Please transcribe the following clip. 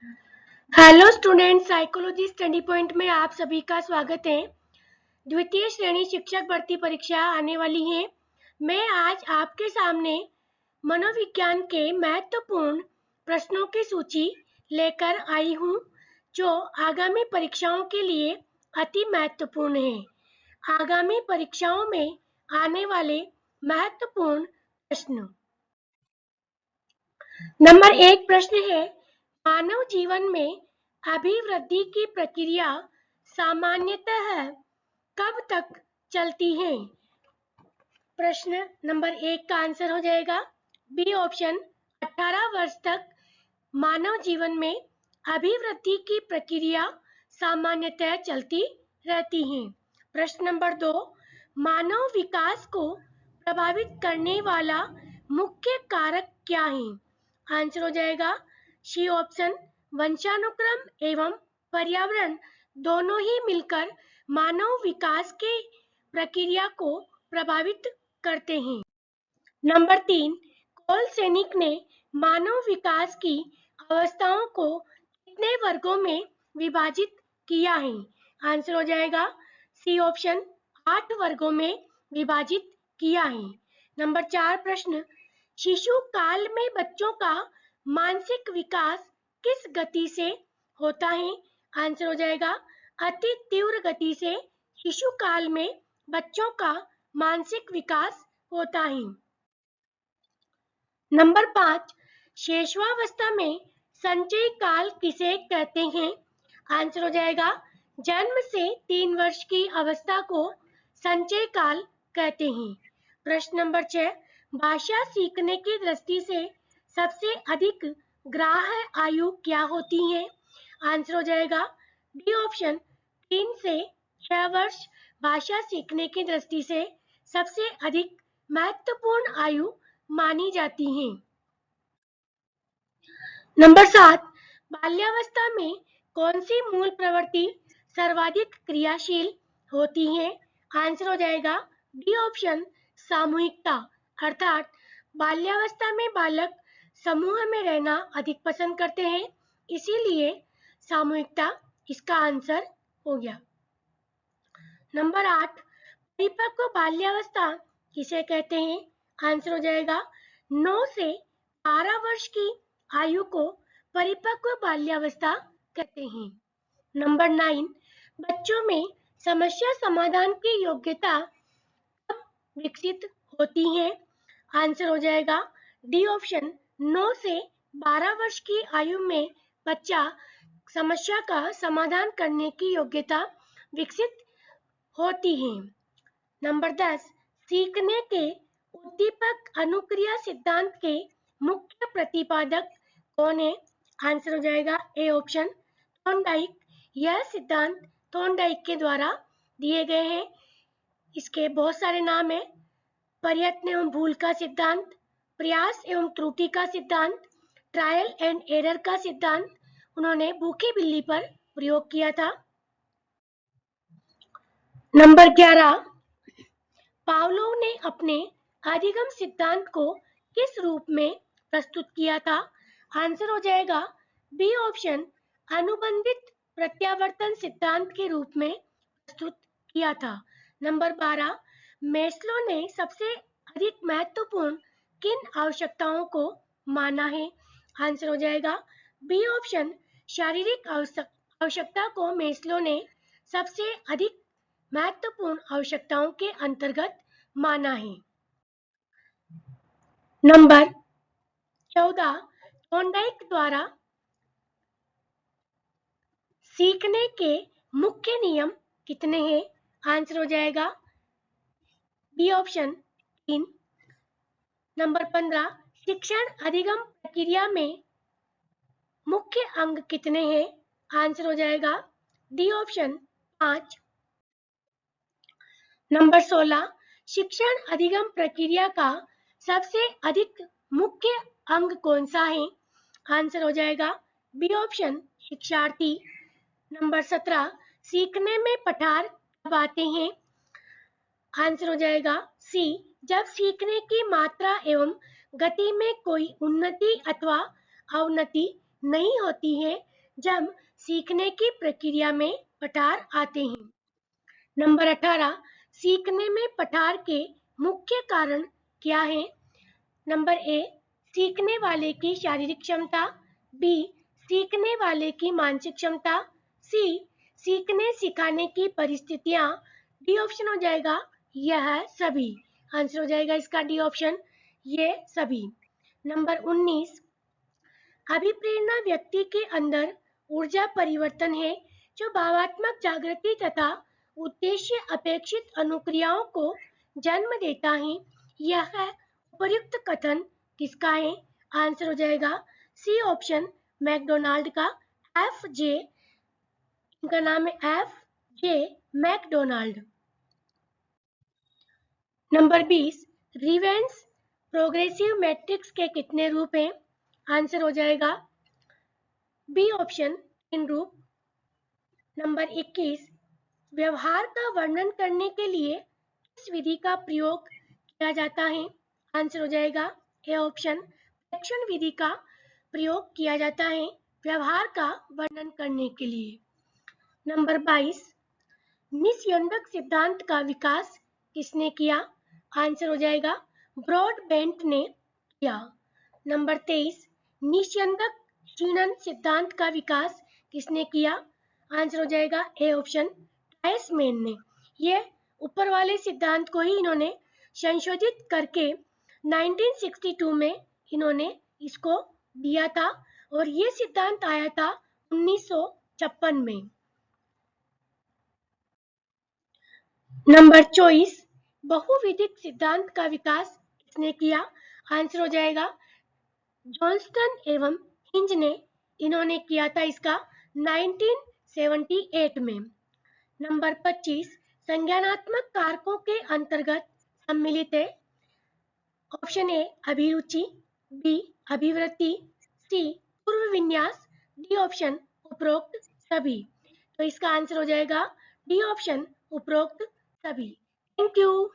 Hello student, psychology study point में आप सभी का स्वागत है। द्वितीय श्रेणी शिक्षक भर्ती परीक्षा आने वाली है। मैं आज आपके सामने मनोविज्ञान के महत्वपूर्ण प्रश्नों की सूची लेकर आई हूँ जो आगामी परीक्षाओं के लिए अति महत्वपूर्ण है। आगामी परीक्षाओं में आने वाले महत्वपूर्ण प्रश्न। नंबर 1 प्रश्न है, मानव जीवन में अभिवृद्धि की प्रक्रिया सामान्यतः कब तक चलती है? प्रश्न नंबर 1 का आंसर हो जाएगा बी ऑप्शन, 18 वर्ष तक मानव जीवन में अभिवृद्धि की प्रक्रिया सामान्यतः चलती रहती है। प्रश्न नंबर 2, मानव विकास को प्रभावित करने वाला मुख्य कारक क्या है? आंसर हो जाएगा सी ऑप्शन, वंशानुक्रम एवं पर्यावरण दोनों ही मिलकर मानव विकास की प्रक्रिया को प्रभावित करते हैं। नंबर 3, कॉल सैनिक ने मानव विकास की अवस्थाओं को कितने वर्गों में विभाजित किया है? आंसर हो जाएगा सी ऑप्शन, 8 वर्गों में विभाजित किया है। नंबर 4 प्रश्न, शिशु काल में बच्चों का मानसिक विकास किस गति से होता है? आंसर हो जाएगा अति तीव्र गति से शिशु काल में बच्चों का मानसिक विकास होता है। नंबर 5, शेषवावस्था में संचय काल किसे कहते हैं? आंसर हो जाएगा जन्म से 3 वर्ष की अवस्था को संचय काल कहते हैं। प्रश्न नंबर 6, भाषा सीखने की दृष्टि से सबसे अधिक ग्राह्य आयु क्या होती है? आंसर हो जाएगा डी ऑप्शन, 3 से 6 वर्ष भाषा सीखने की दृष्टि से सबसे अधिक महत्वपूर्ण आयु मानी जाती है। नंबर 7, बाल्यावस्था में कौन सी मूल प्रवृत्ति सर्वाधिक क्रियाशील होती है? आंसर हो जाएगा डी ऑप्शन, सामूहिकता। अर्थात बाल्यावस्था में बालक समूह में रहना अधिक पसंद करते हैं, इसीलिए सामूहिकता इसका आंसर हो गया। नंबर 8, परिपक्व बाल्यावस्था किसे कहते हैं? आंसर हो जाएगा 9 से 12 वर्ष की आयु को परिपक्व बाल्यावस्था कहते हैं। नंबर 9, बच्चों में समस्या समाधान की योग्यता कब विकसित होती है? आंसर हो जाएगा डी ऑप्शन, 9 से 12 वर्ष की आयु में बच्चा समस्या का समाधान करने की योग्यता विकसित होती है। नंबर 10, सीखने के उद्दीपक अनुक्रिया सिद्धांत के मुख्य प्रतिपादक कौन है? आंसर हो जाएगा ए ऑप्शन, थॉर्नडाइक। यह सिद्धांत थॉर्नडाइक के द्वारा दिए गए हैं। इसके बहुत सारे नाम हैं, प्रयत्न एवं भूल का सिद्धांत, प्रयास एवं त्रुटि का सिद्धांत, ट्रायल एंड एरर का सिद्धांत उन्होंने भूखी बिल्ली पर प्रयोग किया था। नंबर 11, पावलोव ने अपने अधिगम सिद्धांत को किस रूप में प्रस्तुत किया था? आंसर हो जाएगा बी ऑप्शन, अनुबंधित प्रत्यावर्तन सिद्धांत के रूप में प्रस्तुत किया था। नंबर 12, मेस्लो ने सबसे अधिक महत्वपूर्ण किन आवश्यकताओं को माना है? आंसर हो जाएगा बी ऑप्शन, शारीरिक आवश्यकता को मेस्लो ने सबसे अधिक महत्वपूर्ण आवश्यकताओं के अंतर्गत माना है। नंबर 14, थॉर्नडाइक द्वारा सीखने के मुख्य नियम कितने हैं? आंसर हो जाएगा बी ऑप्शन, 3। नंबर 15, शिक्षण अधिगम प्रक्रिया में मुख्य अंग कितने हैं? आंसर हो जाएगा डी ऑप्शन, 5। नंबर 16, शिक्षण अधिगम प्रक्रिया का सबसे अधिक मुख्य अंग कौन सा है? आंसर हो जाएगा बी ऑप्शन, शिक्षार्थी। नंबर 17, सीखने में पठार कब आते हैं? आंसर हो जाएगा सी, जब सीखने की मात्रा एवं गति में कोई उन्नति अथवा अवनति नहीं होती है जब सीखने की प्रक्रिया में पठार आते हैं। नंबर 18, सीखने में पठार के मुख्य कारण क्या हैं? नंबर ए, सीखने वाले की शारीरिक क्षमता, बी, सीखने वाले की मानसिक क्षमता, सी, सीखने सिखाने की परिस्थितियां, डी ऑप्शन हो जाएगा यह सभी। आंसर हो जाएगा इसका डी ऑप्शन, ये सभी। नंबर 19, अभिप्रेरणा व्यक्ति के अंदर ऊर्जा परिवर्तन है जो भावात्मक जागृति तथा उद्देश्य अपेक्षित अनुक्रियाओं को जन्म देता है। यह उपयुक्त कथन किसका है? आंसर हो जाएगा सी ऑप्शन, मैकडोनाल्ड का। एफ जे, इनका नाम है एफ जे मैकडोनाल्ड। नंबर 20, रिवेंस प्रोग्रेसिव मैट्रिक्स के कितने रूप हैं? आंसर हो जाएगा बी ऑप्शन, 3 रूप। नंबर 21, व्यवहार का वर्णन करने के लिए किस विधि का प्रयोग किया जाता है? आंसर हो जाएगा ए ऑप्शन, प्रेक्षण विधि का प्रयोग किया जाता है व्यवहार का वर्णन करने के लिए। नंबर 22, निस्यंदक सिद्धांत का विकास किसने किया? आंसर हो जाएगा ब्रॉडबेंट ने किया। नंबर 23, निस्यंदक शीनन सिद्धांत का विकास किसने किया? आंसर हो जाएगा ए ऑप्शन, टाइसमैन ने। ये ऊपर वाले सिद्धांत को ही इन्होंने संशोधित करके 1962 में इन्होंने इसको दिया था और ये सिद्धांत आया था 1956 में। नंबर 24, बहुविधिक सिद्धांत का विकास किसने किया? आंसर हो जाएगा जॉनस्टन एवं हिंज ने, इन्होंने किया था इसका 1978 में। नंबर 25, संज्ञानात्मक कारकों के अंतर्गत सम्मिलित है। ऑप्शन ए अभिरुचि, बी अभिवृत्ति, सी पूर्व विन्यास, डी ऑप्शन उपरोक्त सभी। तो इसका आंसर हो जाएगा डी ऑप्शन, उपरोक्त सभी। Thank you.